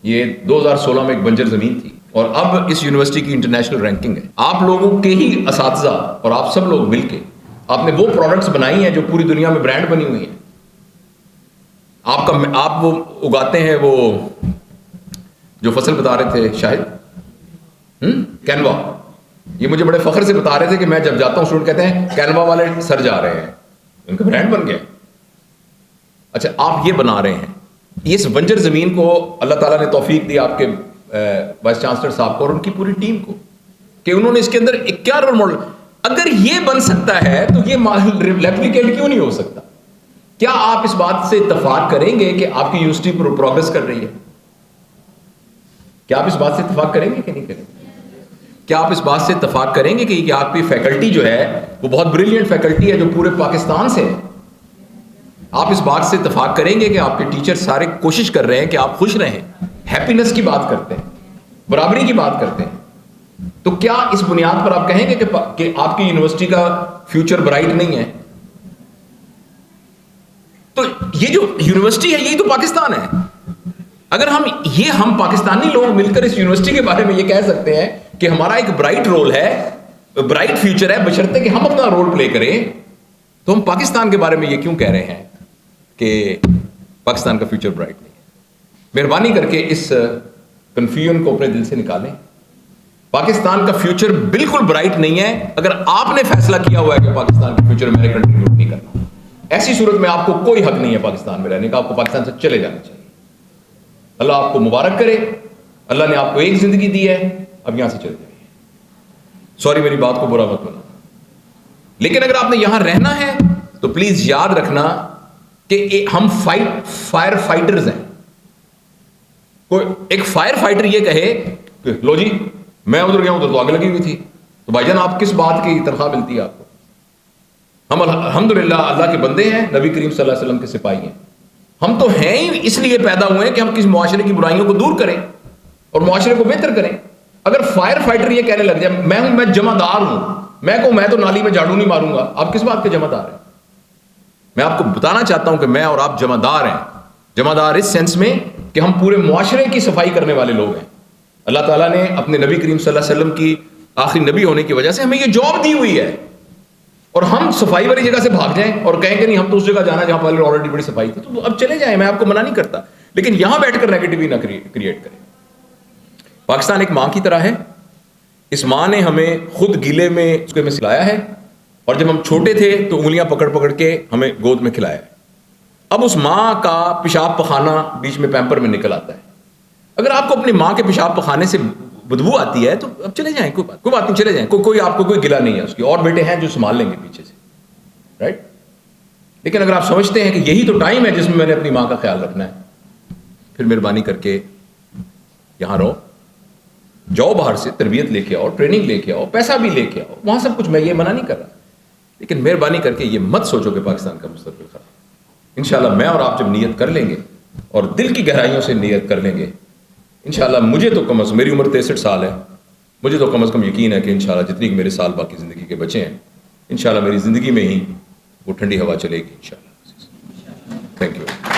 یہ 2016 میں ایک بنجر زمین تھی, اور اب اس یونیورسٹی کی انٹرنیشنل رینکنگ ہے. آپ لوگوں کے ہی اساتذہ اور آپ سب لوگ مل کے آپ نے وہ پروڈکٹس بنائی ہیں جو پوری دنیا میں برانڈ بنی ہوئی ہیں. آپ وہ اگاتے ہیں, وہ جو فصل بتا رہے تھے شاہد, کینوا, یہ مجھے بڑے فخر سے بتا رہے تھے کہ میں جب جاتا ہوں اسٹوڈنٹ کہتے ہیں کینوا والے سر جا رہے ہیں, ان کا برانڈ بن گیا. اچھا آپ یہ بنا رہے ہیں, اس بنجر زمین کو اللہ تعالیٰ نے توفیق دی آپ کے وائس چانسلر صاحب کو اور ان کی پوری ٹیم کو, کہ انہوں نے اس کے اندر ایک کیا رول ماڈل. اگر یہ بن سکتا ہے تو یہ ریپلیکیٹ کیوں نہیں ہو سکتا؟ کیا آپ اس بات سے اتفاق کریں گے کہ آپ کی یونیورسٹی پروگرس کر رہی ہے؟ کیا آپ اس بات سے اتفاق کریں گے کہ نہیں کریں گے؟ کیا آپ اس بات سے اتفاق کریں گے کہ آپ کی فیکلٹی جو ہے وہ بہت بریلینٹ فیکلٹی ہے جو پورے پاکستان سے ہے؟ آپ اس بات سے اتفاق کریں گے کہ آپ کے ٹیچر سارے کوشش کر رہے ہیں کہ آپ خوش رہیں, ہیپینس کی بات کرتے ہیں, برابری کی بات کرتے ہیں, تو کیا اس بنیاد پر آپ کہیں گے کہ آپ کی یونیورسٹی کا فیوچر برائٹ نہیں ہے؟ تو یہ جو یونیورسٹی ہے یہی تو پاکستان ہے. اگر ہم پاکستانی لوگ مل کر اس یونیورسٹی کے بارے میں یہ کہہ سکتے ہیں کہ ہمارا ایک برائٹ رول ہے, برائٹ فیوچر ہے, بشرطے کہ ہم اپنا رول پلے کریں, تو ہم پاکستان کے بارے میں یہ کیوں کہہ رہے ہیں کہ پاکستان کا فیوچر برائٹ نہیں ہے؟ مہربانی کر کے اس کنفیوژن کو اپنے دل سے نکالیں. پاکستان کا فیوچر بالکل برائٹ نہیں ہے اگر آپ نے فیصلہ کیا ہوا ہے کہ پاکستان کا فیوچر میں نے کنٹریبیوٹ نہیں کرنا. ایسی صورت میں آپ کو کوئی حق نہیں ہے پاکستان میں رہنے کا, آپ کو پاکستان سے چلے جانا چاہیے. اللہ آپ کو مبارک کرے, اللہ نے آپ کو ایک زندگی دی ہے, اب یہاں سے چلے جائیے. سوری میری بات کو برا مت بنا, لیکن اگر آپ نے یہاں رہنا ہے تو پلیز یاد رکھنا کہ ہم فائر فائٹرز ہیں. کوئی ایک فائر فائٹر یہ کہے کہ لو جی میں ادھر گیا ادھر تو آگ لگی ہوئی تھی, تو بھائی جان آپ کس بات کی تنخواہ ملتی ہے آپ کو؟ ہم الحمدللہ اللہ کے بندے ہیں, نبی کریم صلی اللہ علیہ وسلم کے سپاہی ہیں. ہم تو ہیں ہی اس لیے پیدا ہوئے ہیں کہ ہم کس معاشرے کی برائیوں کو دور کریں اور معاشرے کو بہتر کریں. اگر فائر فائٹر یہ کہنے لگ جائے میں جمع دار ہوں, میں کہوں میں تو نالی میں جھاڑو نہیں ماروں گا, آپ کس بات کے جمع دار ہیں؟ میں آپ کو بتانا چاہتا ہوں کہ میں اور آپ جمع دار ہیں. جمع دار اس سینس میں کہ ہم پورے معاشرے کی صفائی کرنے والے لوگ ہیں. اللہ تعالیٰ نے اپنے نبی کریم صلی اللہ علیہ وسلم کی آخری نبی ہونے کی وجہ سے ہمیں یہ جاب دی ہوئی ہے, اور ہم صفائی والی جگہ سے بھاگ جائیں اور کہیں کہ نہیں ہم تو اس جگہ جانا جہاں پہلے آلریڈی بڑی صفائی تھی, تو اب چلے جائیں, میں آپ کو منع نہیں کرتا, لیکن یہاں بیٹھ کر نیگیٹیوٹی نہ کریٹ کریں. پاکستان ایک ماں کی طرح ہے. اس ماں نے ہمیں خود گیلے میں اس میں سلایا ہے, اور جب ہم چھوٹے تھے تو انگلیاں پکڑ پکڑ کے ہمیں گود میں کھلایا ہے. اب اس ماں کا پیشاب پخانہ بیچ میں پیمپر میں نکل آتا ہے. اگر آپ کو اپنی ماں کے پیشاب پخانے سے بدبو آتی ہے تو اب چلے جائیں, کوئی بات نہیں, چلے جائیں, کوئی آپ کو کوئی گلا نہیں ہے اس کی, اور بیٹے ہیں جو سنبھال لیں گے پیچھے سے, رائٹ. لیکن اگر آپ سمجھتے ہیں کہ یہی تو ٹائم ہے جس میں نے اپنی ماں کا خیال رکھنا ہے, پھر مہربانی کر کے یہاں رہو, جاؤ باہر سے تربیت لے کے آؤ, ٹریننگ لے کے آؤ, پیسہ بھی لے کے آؤ, وہاں سب کچھ, میں یہ منع نہیں کر رہا, لیکن مہربانی کر کے یہ مت سوچو کہ پاکستان کا مستقبل خراب. انشاءاللہ میں اور آپ جب نیت کر لیں گے اور دل کی گہرائیوں سے نیت کر لیں گے, انشاءاللہ مجھے تو کم از کم, میری عمر 63 سال ہے, مجھے تو کم از کم یقین ہے کہ انشاءاللہ جتنی میرے سال باقی زندگی کے بچے ہیں, انشاءاللہ میری زندگی میں ہی وہ ٹھنڈی ہوا چلے گی انشاءاللہ. Thank you.